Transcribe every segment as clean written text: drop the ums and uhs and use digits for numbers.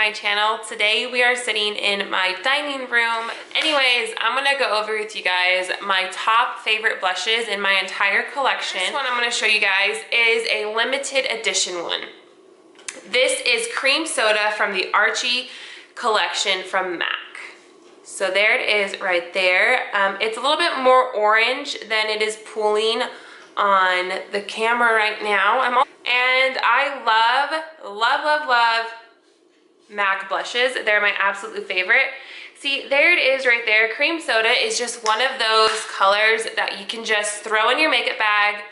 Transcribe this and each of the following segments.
my channel. Today we are sitting in my dining room. Anyways, I'm gonna go over with you guys my top favorite blushes in my entire collection. This one I'm gonna show you guys is a limited edition one. This is Cream Soda from the Archie collection from MAC. So there it is right there. It's a little bit more orange than it is pooling on the camera right now. And I love MAC blushes. They're my absolute favorite. See, there it is right there. Cream Soda is just one of those colors that you can just throw in your makeup bag,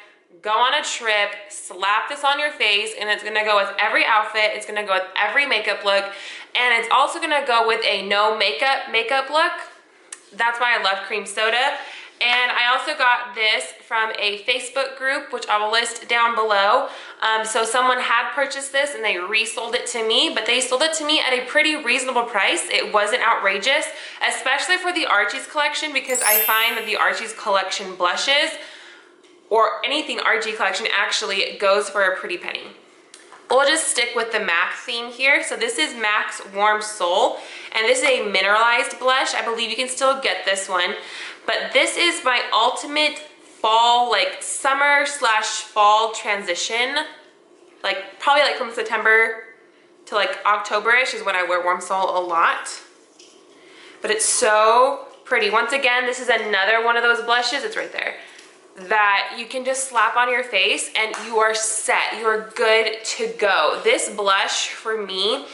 go on a trip, slap this on your face, and it's gonna go with every outfit. It's gonna go with every makeup look, and it's also gonna go with a no makeup look. That's why I love Cream Soda. And I also got this from a Facebook group, which I will list down below. So someone had purchased this and they resold it to me, but they sold it to me at a pretty reasonable price. It wasn't outrageous, especially for the Archie's collection, because I find that the Archie's collection blushes, or anything Archie collection, actually goes for a pretty penny. We'll just stick with the MAC theme here. So this is MAC's Warm Soul, and this is a mineralized blush. I believe you can still get this one, but this is my ultimate fall, like summer / fall transition. Like probably like from September to like October-ish is when I wear Warm Soul a lot. But it's so pretty. Once again, this is another one of those blushes, it's right there, that you can just slap on your face and you are set. You are good to go. This blush for me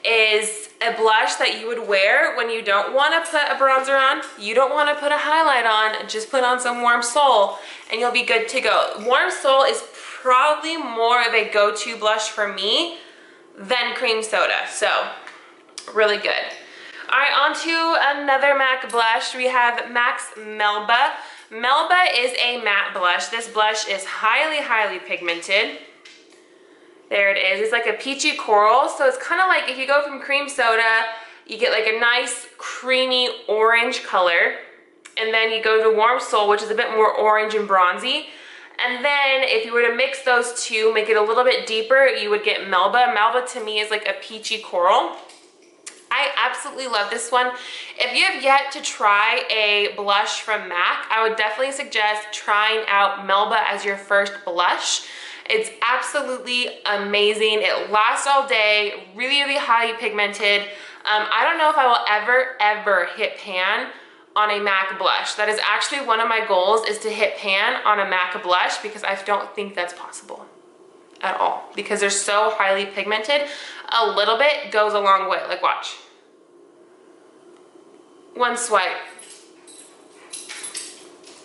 is a blush that you would wear when you don't want to put a bronzer on, you don't want to put a highlight on, just put on some Warm Soul and you'll be good to go. Warm Soul is probably more of a go-to blush for me than Cream Soda, so really good. All right, on to another MAC blush. We have MAC's Melba. Melba is a matte blush. This blush is highly pigmented. There it is. It's like a peachy coral. So it's kind of like if you go from Cream Soda, you get like a nice creamy orange color. And then you go to Warm Soul, which is a bit more orange and bronzy. And then if you were to mix those two, make it a little bit deeper, you would get Melba. Melba to me is like a peachy coral. I absolutely love this one. If you have yet to try a blush from MAC, I would definitely suggest trying out Melba as your first blush. It's absolutely amazing. It lasts all day, really highly pigmented. I don't know if I will ever hit pan on a MAC blush. That is actually one of my goals, is to hit pan on a MAC blush, because I don't think that's possible at all, because they're so highly pigmented. A little bit goes a long way. Like, watch. One swipe,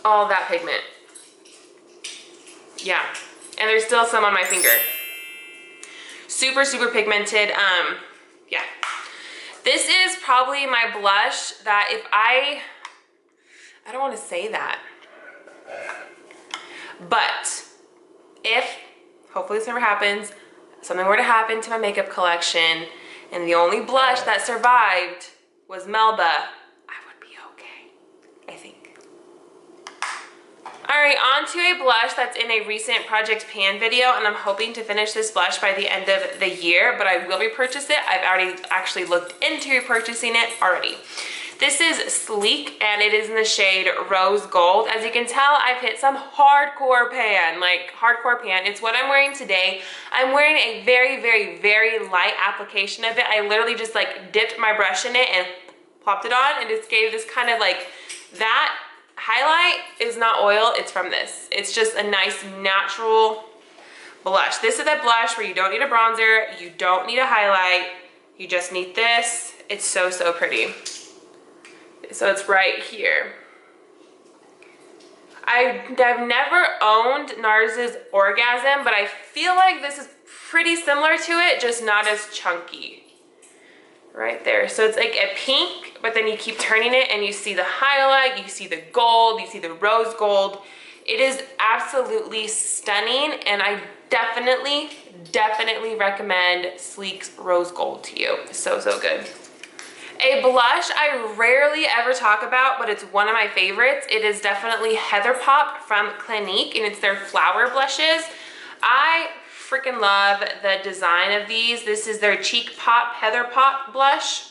all that pigment. Yeah, and there's still some on my finger. Super pigmented. Yeah, this is probably my blush that if I don't want to say that, but if, hopefully this never happens, something were to happen to my makeup collection and the only blush that survived was Melba, I think. All right, on to a blush that's in a recent Project Pan video, and I'm hoping to finish this blush by the end of the year, but I will repurchase it. I've already actually looked into repurchasing it already. This is Sleek, and it is in the shade Rose Gold. As you can tell, I've hit some hardcore pan, like hardcore pan. It's what I'm wearing today. I'm wearing a very light application of it. I literally just like dipped my brush in it and plopped it on, and just gave this kind of like, that highlight is not oil, it's from this. It's just a nice natural blush. This is a blush where you don't need a bronzer, you don't need a highlight, you just need this. It's so pretty. So it's right here. I've never owned NARS's Orgasm, but I feel like this is pretty similar to it, just not as chunky. Right there. So it's like a pink, but then you keep turning it and you see the highlight, you see the gold, you see the rose gold. It is absolutely stunning, and I definitely recommend Sleek's Rose Gold to you. So good. A blush I rarely ever talk about, but it's one of my favorites. It is definitely Heather Pop from Clinique, and it's their flower blushes. I freaking love the design of these. This is their Cheek Pop Heather Pop blush.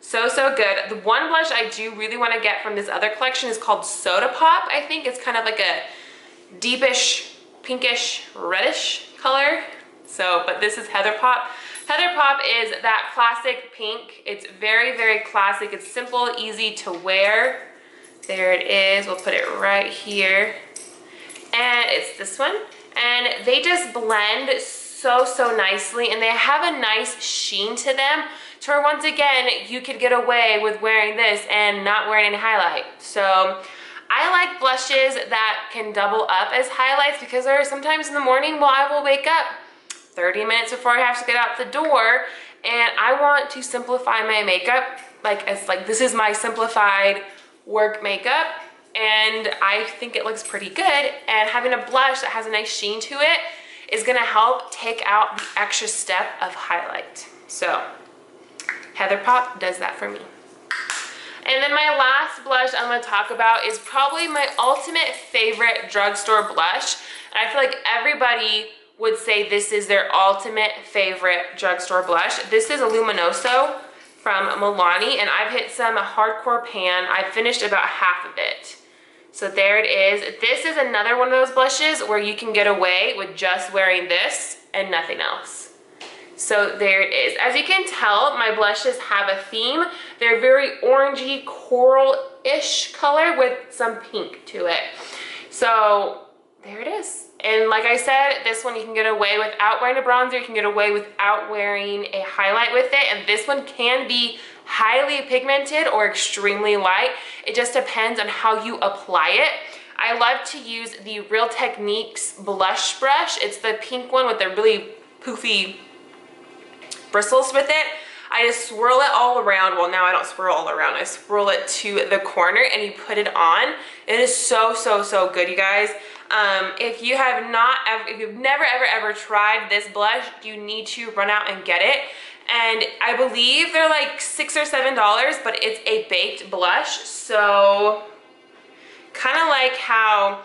So, so good. The one blush I do really want to get from this other collection is called Soda Pop. I think it's kind of like a deepish, pinkish, reddish color. So, but this is Heather Pop. Heather Pop is that classic pink. It's very, very classic. It's simple, easy to wear. There it is. We'll put it right here. And it's this one. And they just blend so, so nicely. And they have a nice sheen to them. To where once again, you could get away with wearing this and not wearing any highlight. So I like blushes that can double up as highlights because there are sometimes in the morning while I will wake up 30 minutes before I have to get out the door and I want to simplify my makeup. This is my simplified work makeup and I think it looks pretty good, and having a blush that has a nice sheen to it is gonna help take out the extra step of highlight. So Heather Pop does that for me. And then my last blush I'm going to talk about is probably my ultimate favorite drugstore blush. And I feel like everybody would say this is their ultimate favorite drugstore blush. This is a Luminoso from Milani, and I've hit some hardcore pan. I've finished about half of it. So there it is. This is another one of those blushes where you can get away with just wearing this and nothing else. So there it is. As you can tell, my blushes have a theme. They're very orangey, coral-ish color with some pink to it. So there it is. And like I said, this one you can get away without wearing a bronzer. You can get away without wearing a highlight with it. And this one can be highly pigmented or extremely light. It just depends on how you apply it. I love to use the Real Techniques blush brush. It's the pink one with the really poofy bristles with it. I just swirl it all around. Well, now I don't swirl all around. I swirl it to the corner and you put it on. It is so, so, so good, you guys. If you have not, if you've never, ever tried this blush, you need to run out and get it. And I believe they're like $6 or $7, but it's a baked blush. So kind of like how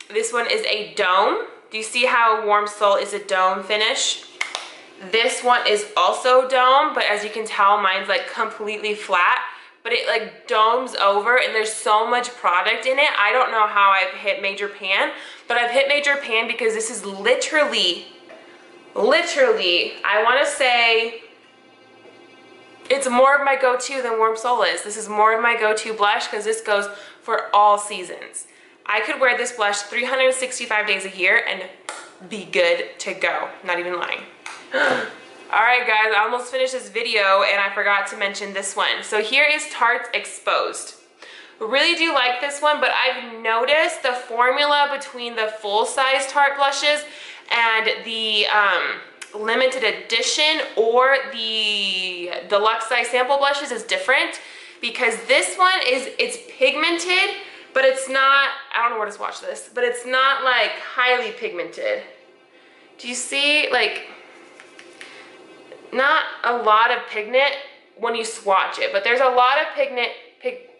this one is a dome. Do you see how Warm Soul is a dome finish? This one is also dome, but as you can tell, mine's like completely flat, but it like domes over and there's so much product in it. I don't know how I've hit major pan, but I've hit major pan because this is literally, I want to say it's more of my go-to than Warm Soul is. This is more of my go-to blush because this goes for all seasons. I could wear this blush 365 days a year and be good to go. Not even lying. Alright guys, I almost finished this video and I forgot to mention this one. So here is Tarte Exposed. Really do like this one, but I've noticed the formula between the full-size Tarte blushes and the limited edition or the deluxe size sample blushes is different, because this one it's pigmented, but it's not, I don't know where to swatch this, but it's not like highly pigmented. Do you see, like, not a lot of pigment when you swatch it, but there's a lot of pigment,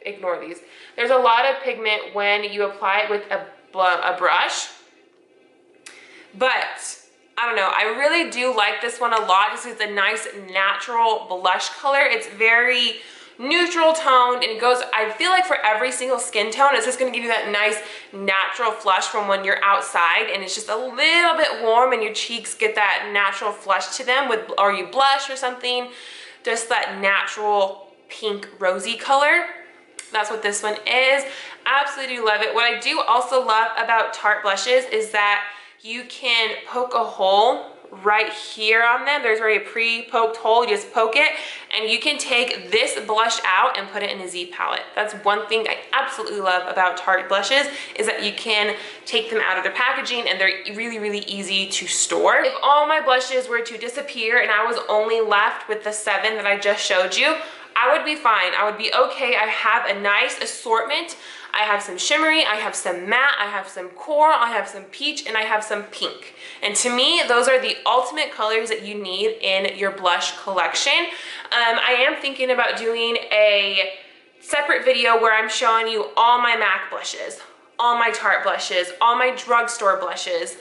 ignore these. There's a lot of pigment when you apply it with a brush. But I don't know, I really do like this one a lot. This is a nice natural blush color. It's very neutral toned and it goes, I feel like for every single skin tone, it's just gonna give you that nice natural flush from when you're outside and it's just a little bit warm and your cheeks get that natural flush to them with, or you blush or something, just that natural pink rosy color. That's what this one is. Absolutely do love it. What I do also love about Tarte blushes is that you can poke a hole right here on them. There's already a pre-poked hole. You just poke it and you can take this blush out and put it in a Z palette. That's one thing I absolutely love about Tarte blushes, is that you can take them out of their packaging and they're really, really easy to store. If all my blushes were to disappear and I was only left with the 7 that I just showed you, I would be fine. I would be okay. I have a nice assortment. I have some shimmery, I have some matte, I have some coral, I have some peach, and I have some pink. And to me, those are the ultimate colors that you need in your blush collection. I am thinking about doing a separate video where I'm showing you all my MAC blushes. all my Tarte blushes, all my drugstore blushes.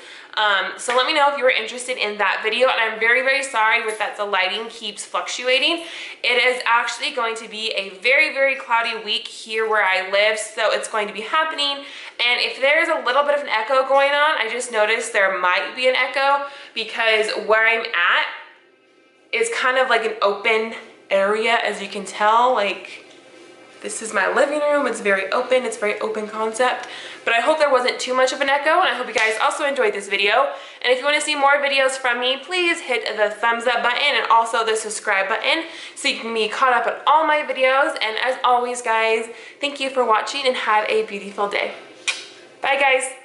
So let me know if you were interested in that video, and I'm very, very sorry with that the lighting keeps fluctuating. It is actually going to be a very, very cloudy week here where I live, so it's going to be happening. And if there's a little bit of an echo going on, I just noticed there might be an echo because where I'm at is kind of like an open area, as you can tell. Like, this is my living room. It's very open. It's a very open concept. But I hope there wasn't too much of an echo, and I hope you guys also enjoyed this video. And if you want to see more videos from me, please hit the thumbs up button and also the subscribe button so you can be caught up on all my videos. And as always, guys, thank you for watching and have a beautiful day. Bye, guys.